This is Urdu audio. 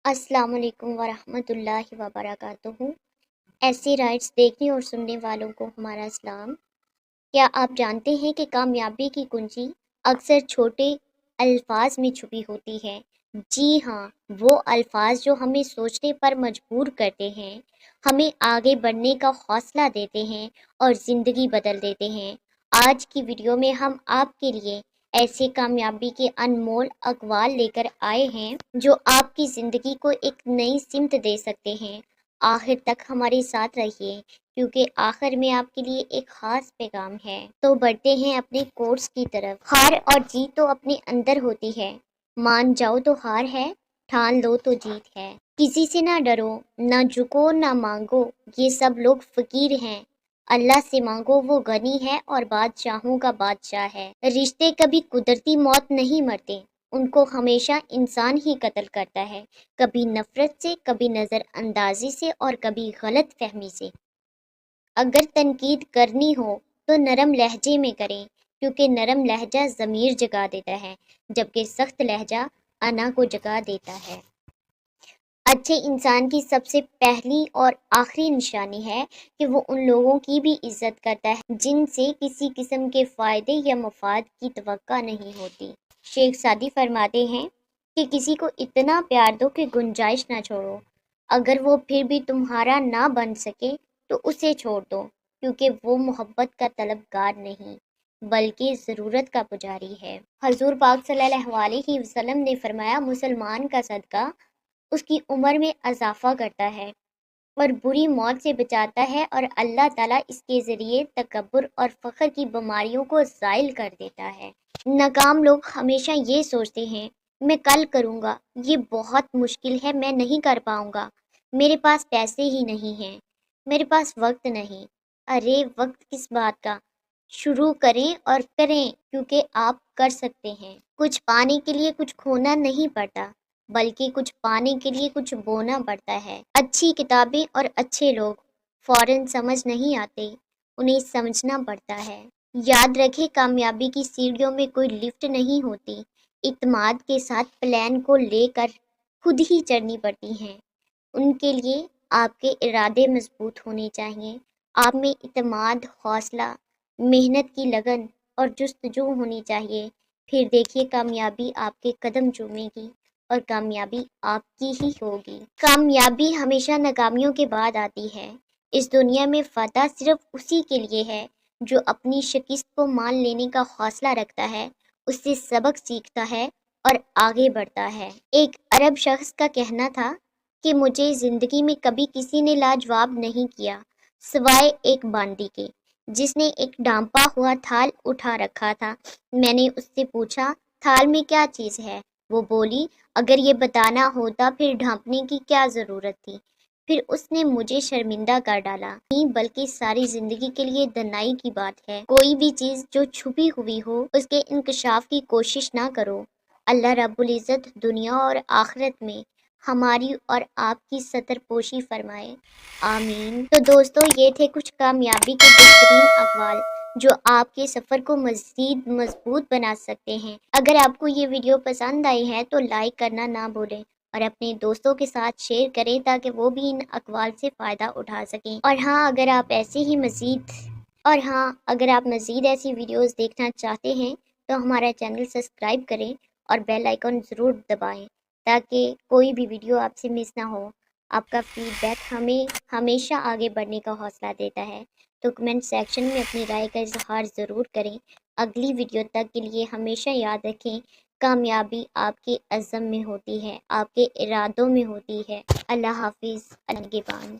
السلام علیکم ورحمۃ اللہ وبرکاتہ۔ ایسے رائٹس دیکھنے اور سننے والوں کو ہمارا سلام۔ کیا آپ جانتے ہیں کہ کامیابی کی کنجی اکثر چھوٹے الفاظ میں چھپی ہوتی ہے؟ جی ہاں، وہ الفاظ جو ہمیں سوچنے پر مجبور کرتے ہیں، ہمیں آگے بڑھنے کا حوصلہ دیتے ہیں اور زندگی بدل دیتے ہیں۔ آج کی ویڈیو میں ہم آپ کے لیے ایسے کامیابی کے انمول اقوال لے کر آئے ہیں جو آپ کی زندگی کو ایک نئی سمت دے سکتے ہیں۔ آخر تک ہمارے ساتھ رہیے کیونکہ آخر میں آپ کے لیے ایک خاص پیغام ہے۔ تو بڑھتے ہیں اپنے کورس کی طرف۔ ہار اور جیت تو اپنے اندر ہوتی ہے، مان جاؤ تو ہار ہے، ٹھان لو تو جیت ہے۔ کسی سے نہ ڈرو، نہ جھکو، نہ مانگو، یہ سب لوگ فقیر ہیں۔ اللہ سے مانگو، وہ غنی ہے اور بادشاہوں کا بادشاہ ہے۔ رشتے کبھی قدرتی موت نہیں مرتے، ان کو ہمیشہ انسان ہی قتل کرتا ہے، کبھی نفرت سے، کبھی نظر اندازی سے اور کبھی غلط فہمی سے۔ اگر تنقید کرنی ہو تو نرم لہجے میں کریں، کیونکہ نرم لہجہ ضمیر جگا دیتا ہے، جبکہ سخت لہجہ انا کو جگا دیتا ہے۔ اچھے انسان کی سب سے پہلی اور آخری نشانی ہے کہ وہ ان لوگوں کی بھی عزت کرتا ہے جن سے کسی قسم کے فائدے یا مفاد کی توقع نہیں ہوتی۔ شیخ سعدی فرماتے ہیں کہ کسی کو اتنا پیار دو کہ گنجائش نہ چھوڑو، اگر وہ پھر بھی تمہارا نہ بن سکے تو اسے چھوڑ دو، کیونکہ وہ محبت کا طلبگار نہیں بلکہ ضرورت کا پجاری ہے۔ حضور پاک صلی اللہ علیہ وسلم نے فرمایا، مسلمان کا صدقہ اس کی عمر میں اضافہ کرتا ہے اور بری موت سے بچاتا ہے، اور اللہ تعالیٰ اس کے ذریعے تکبر اور فخر کی بیماریوں کو زائل کر دیتا ہے۔ ناکام لوگ ہمیشہ یہ سوچتے ہیں، میں کل کروں گا، یہ بہت مشکل ہے، میں نہیں کر پاؤں گا، میرے پاس پیسے ہی نہیں ہیں، میرے پاس وقت نہیں۔ ارے وقت کس بات کا، شروع کریں اور کریں، کیونکہ آپ کر سکتے ہیں۔ کچھ پانے کے لیے کچھ کھونا نہیں پڑتا، بلکہ کچھ پانے کے لیے کچھ بونا پڑتا ہے۔ اچھی کتابیں اور اچھے لوگ فوراً سمجھ نہیں آتے، انہیں سمجھنا پڑتا ہے۔ یاد رکھیں، کامیابی کی سیڑھیوں میں کوئی لفٹ نہیں ہوتی، اعتماد کے ساتھ پلان کو لے کر خود ہی چڑھنی پڑتی ہیں۔ ان کے لیے آپ کے ارادے مضبوط ہونے چاہیے، آپ میں اعتماد، حوصلہ، محنت کی لگن اور جستجو ہونی چاہیے۔ پھر دیکھیے کامیابی آپ کے قدم چومے گی اور کامیابی آپ کی ہی ہوگی۔ کامیابی ہمیشہ ناکامیوں کے بعد آتی ہے۔ اس دنیا میں فتح صرف اسی کے لیے ہے جو اپنی شکست کو مان لینے کا حوصلہ رکھتا ہے، اس سے سبق سیکھتا ہے اور آگے بڑھتا ہے۔ ایک عرب شخص کا کہنا تھا کہ مجھے زندگی میں کبھی کسی نے لاجواب نہیں کیا سوائے ایک باندی کے، جس نے ایک ڈھانپا ہوا تھال اٹھا رکھا تھا۔ میں نے اس سے پوچھا، تھال میں کیا چیز ہے؟ وہ بولی، اگر یہ بتانا ہوتا پھر ڈھانپنے کی کیا ضرورت تھی؟ پھر اس نے مجھے شرمندہ کر ڈالا، نہیں بلکہ ساری زندگی کے لیے دنائی کی بات ہے۔ کوئی بھی چیز جو چھپی ہوئی ہو اس کے انکشاف کی کوشش نہ کرو۔ اللہ رب العزت دنیا اور آخرت میں ہماری اور آپ کی ستر پوشی فرمائے، آمین۔ تو دوستو، یہ تھے کچھ کامیابی کے بہترین اقوال جو آپ کے سفر کو مزید مضبوط بنا سکتے ہیں۔ اگر آپ کو یہ ویڈیو پسند آئی ہے تو لائک کرنا نہ بھولیں اور اپنے دوستوں کے ساتھ شیئر کریں تاکہ وہ بھی ان اقوال سے فائدہ اٹھا سکیں۔ اور ہاں، اگر آپ مزید ایسی ویڈیوز دیکھنا چاہتے ہیں تو ہمارا چینل سبسکرائب کریں اور بیل آئیکن ضرور دبائیں تاکہ کوئی بھی ویڈیو آپ سے مس نہ ہو۔ آپ کا فیڈ بیک ہمیں ہمیشہ آگے بڑھنے کا حوصلہ دیتا ہے، تو کمنٹ سیکشن میں اپنی رائے کا اظہار ضرور کریں۔ اگلی ویڈیو تک کے لیے ہمیشہ یاد رکھیں، کامیابی آپ کے عزم میں ہوتی ہے، آپ کے ارادوں میں ہوتی ہے۔ اللہ حافظ، اللہ نگہبان۔